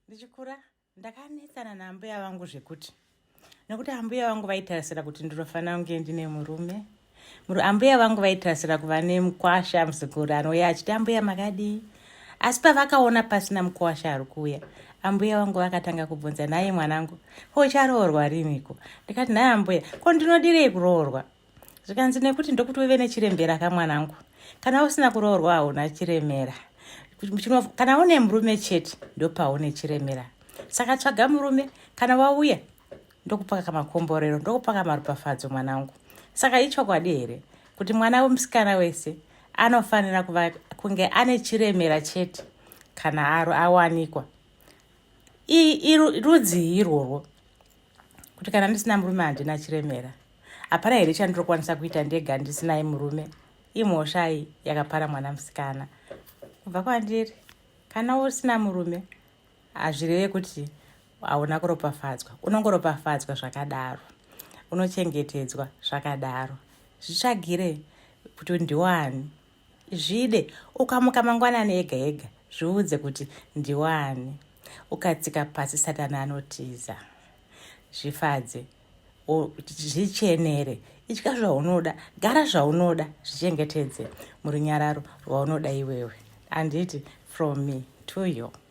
Ndichikura ndakanetsana nambuya vangu zvekuti nekuti ambuya vangu vaitarisira kuti ndinofanira kunge ndine murume. Ambuya vangu vaitarisira kuva nemukwasha muzukuru anouya achiti ambuya makadii. Asi pavakaona pasina mukwasha ari kuuya, ambuya vangu vakatanga kubvunza, naye mwanangu, ko ucharoorwa riniko? Ndikati naye ambuya, ko ndinodirei kuroorwa? Zvikanzi nekuti ndokuti uve nechiremera kamwanangu. Kana usina kuroorwa hauna chiremera. Kana une murume chete ndopaune chiremera. Saka tsvaga murume, kana wauya ndokupaka kamakomborero, ndokupaka maropafadzo mwanangu. Saka ichokwadi here kuti mwana wemusikana wese anofanira kunge ane chiremera chete kana awanikwa. Rudzi irworwo kuti kana ndisina murume handina chiremera. Hapana here chandinokwanisa kuita ndega ndisinaye murume. Imhosva iyi yakapara mwana musikana. Kubva kwandiri, kana usina murume hazvireve kuti hauna kuropafadzwa. Unongoropafadzwa zvakadaro, unochengetedzwa zvakadaro. Zvitsvagire kuti ndiwani, zvide ukamuka mangwanani ega ega zviudze kuti ndiwani. Ukatsika pasi Satani anotiza. Zvifadze, zvichenere, itya zvaunoda, gara zvaunoda, zvichengetedze murunyararo rwaunoda iwewe. Handiti from me to you.